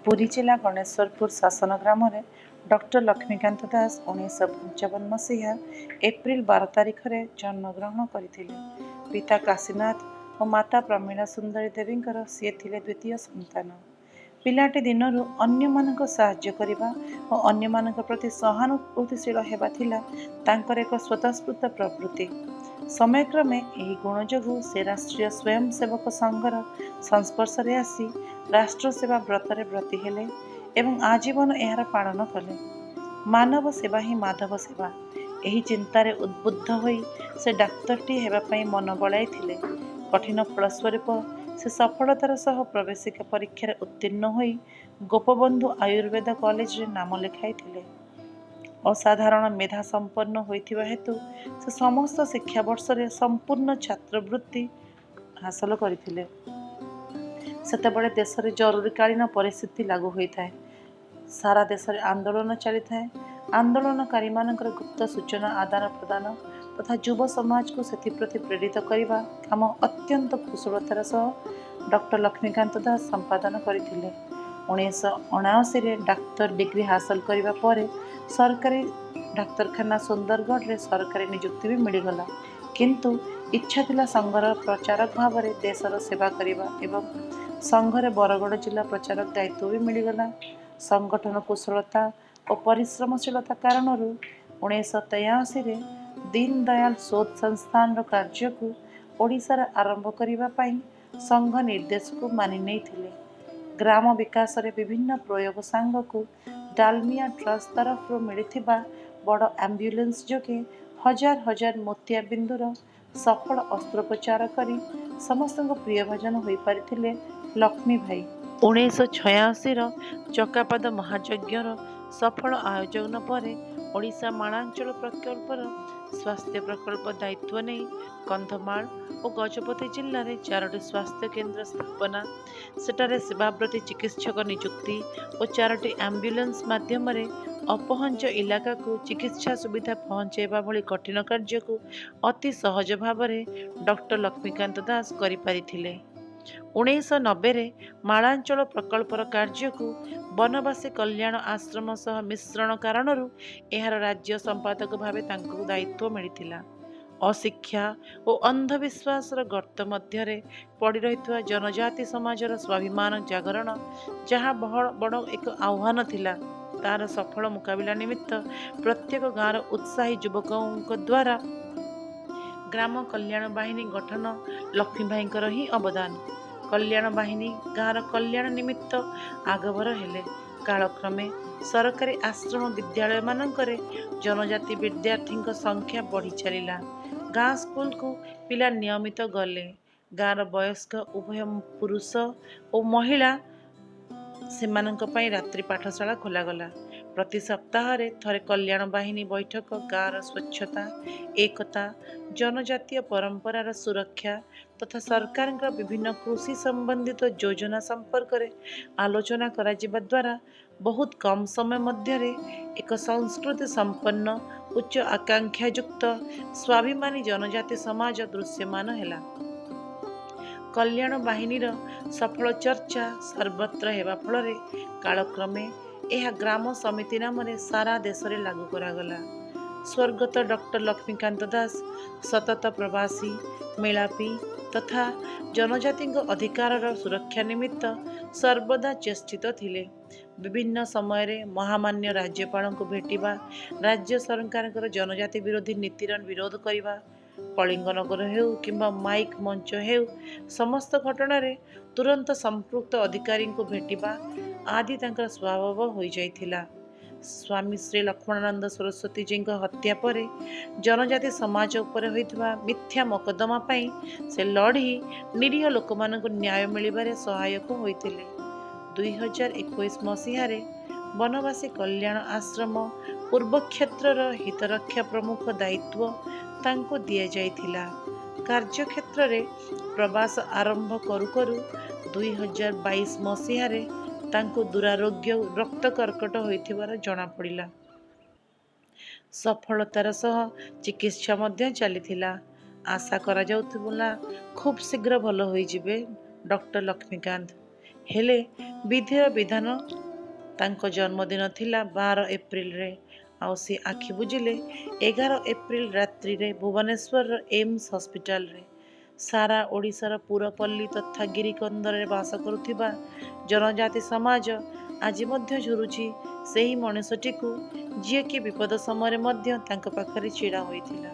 पुरी जिला गणेशपुर शासन ग्राम डॉक्टर लक्ष्मीकांत दास 1955 मसीहा एप्रिल 12 तारीख में जन्मग्रहण करते। पिता काशीनाथ और माता प्रमीला सुंदरी देवी सी थे द्वितीय संतान। पिलाटी दिनरू अन्य मानक साहाय्य करने और अन्य मानक प्रति सहानुभूतिशील हेबा थिला तांकर एक स्वतःस्फूर्त प्रवृत्ति। समयक्रमे यही गुण जोगु से राष्ट्रीय स्वयंसेवक संघर संस्पर्श रे आसी राष्ट्र सेवा व्रतरे ब्रती हेले एवं आजीवन यार पालन कले। मानव सेवा ही माधव सेवा यही चिंतारे उद्बुद्ध होई से डाक्तरटी हेबा पई मन बळाई थिले। कठिन फलस्वरूप से सफलतार सह प्रवेशिका परीक्षा उत्तीर्ण होई गोपबंधु आयुर्वेद कॉलेज रे नाम लिखाई थिले। असाधारण मेधा संपन्न होइथिबा हेतु से समस्त शिक्षा वर्ष रे संपूर्ण छात्रवृत्ति हासिल करथिले। सेतेबेले देश रे जरूरीकालीन परिस्थिति लागू होता है। सारा देश रे आंदोलन चली था। आंदोलनकारी मानकर गुप्त सूचना आदान प्रदान तथा युव समाज को सेप्रति प्रेरित करने काम अत्यंत कुशलतार सह डॉक्टर लक्ष्मीकांत दास संपादन करथिले। 1979 डाक्तर डिग्री हासिल करने पर सरकारी डाक्तरखाना सुंदरगढ़ रे सरकारी नियुक्ति भी मिलगला, किंतु इच्छा थिला संघर प्रचारक भाव में देशर सेवा करने एवं संघरे बरगढ़ जिला प्रचारक दायित्व भी मिलगला। संगठन कुशलता और परिश्रमशीलता कारण 1983 दीन दयाल शोध संस्थान कार्य को ओडिशार आरंभ करने संघ निर्देश को मानि नहीं थिले। ग्राम विकास रे विभिन्न प्रयोग सांग को डालमिया ट्रस्ट तरफ मिलथिबा बड़ एम्बुलेंस जोगे हजार हजार मोतिया बिंदुर सफल अस्त्रोपचार करी समस्त प्रिय भजन हो पारिथिले लक्ष्मी भाई। 1986 चकापाद महायज्ञर सफल आयोजन पर ओडिशा मालांचल प्रकल्पर स्वास्थ्य प्रकल्प दायित्व नहीं कंधमाल और गजपति जिले में 4टी स्वास्थ्य केन्द्र स्थापना, सेठारे सेवाव्रती चिकित्सक नियुक्ति और 4टी एम्बुलेंस माध्यम अपहंच इलाका को चिकित्सा सुविधा पहुंचाइबा भली कठिन कार्य को अति सहज भाव में डॉक्टर लक्ष्मीकांत दास करिपारिथिले। 1990 मालांचल प्रकल्पर कार्य को वनवासी कल्याण आश्रम सह मिश्रण कारणरू एहार राज्य संपादक भावे तांको दायित्व मिलिथिला। अशिक्षा और अंधविश्वास गर्त मध्य पड़ रही जनजाति समाजर स्वाभिमान जागरण जहाँ बड़ एक आह्वान थिला, तार सफल मुकाबिला निमित्त प्रत्येक गाँव उत्साही युवकों द्वारा ग्राम कल्याण बाहिनी गठन लक्ष्मी भाईंकर ही अवदान। कल्याण बाहिनी गाँव कल्याण निमित्त आगभर हेले। कालक्रमे सरकारी आश्रम विद्यालय मानकरे जनजाति विद्यार्थी संख्या बढ़ी चलिला। गाँ स्कूल को पिला नियमित गले। गाँव वयस्क उभय पुरुष और महिला सेमानंक पई रात्रि पाठशाला खोलागला। प्रति सप्ताह थरे कल्याण बाहिनी बैठक गाँव स्वच्छता एकता जनजातीय परंपरार सुरक्षा तथा सरकार विभिन्न कृषि संबंधित योजना संपर्क में आलोचना करा जिबा द्वारा बहुत कम समय मध्य एक संस्कृति संपन्न उच्च आकांक्षा युक्त स्वाभिमानी जनजाति समाज दृश्यमान हैला। कल्याण बाहिनीर सफल चर्चा सर्वत्र हेबा फल कालक्रमे यह ग्राम समिति नाम सारा देश में लागू करागला। स्वर्गत डॉक्टर लक्ष्मीकांत दास सतत प्रवासी मेलापी तथा जनजाति अधिकार सुरक्षा निमित्त सर्वदा चेष्टित थिले। विभिन्न समय महामान्य राज्यपाल को भेटिबा, राज्य सरकार जनजाति विरोधी नीतिर विरोध करने, कलिंगनगर हेउ किंबा माइक मंच हेउ समस्त घटन तुरंत संपृक्त अधिकारी को भेटिबा आदि तांकर स्वभाव हो जाइथिला। स्वामी श्री लक्ष्मणानंद सरस्वती जी हत्या पर जनजाति समाज उपर होइथिबा मिथ्या मकदमा पाई से लड़ी निरीह लोक मानक न्याय मिलिबारे सहायक होइथिले। 2021 मसीह वनवासी कल्याण आश्रम पूर्व क्षेत्रर हितरक्षा प्रमुख दायित्व तांको दिया जाइथिला। कार्य क्षेत्र रे प्रवास आरंभ करू करू 2022 मसीह तांको दुरारोग्य रक्त कर्कट होइथिबार जଣା पड़िला। सफलतार सह चिकित्सा मध्य चलीथिला। आशा करा जाउथिबुला खूब शीघ्र भल होई जिबे डॉक्टर लक्ष्मीकांत। ହେଲେ ବିଧିର ବିଧାନ ତାଙ୍କ ଜନ୍ମଦିନ ଥିଲା 12 ଏପ୍ରିଲରେ। ଆଉ ସେ ଆଖି ବୁଜିଲେ 11 ଏପ୍ରିଲ ରାତ୍ରିରେ ଭୁବନେଶ୍ୱରର ଏମ୍ସ ହସ୍ପିଟାଲରେ। ସାରା ଓଡ଼ିଶାର ପୁରପଲ୍ଲୀ ତଥା ଗିରିକନ୍ଦରରେ ବାସ କରୁଥିବା ଜନଜାତି ସମାଜ ଆଜି ମଧ୍ୟ ଝୁରୁଛି ସେହି ମଣିଷଟିକୁ, ଯିଏକି ବିପଦ ସମୟରେ ମଧ୍ୟ ତାଙ୍କ ପାଖରେ ଛିଡ଼ା ହୋଇଥିଲା।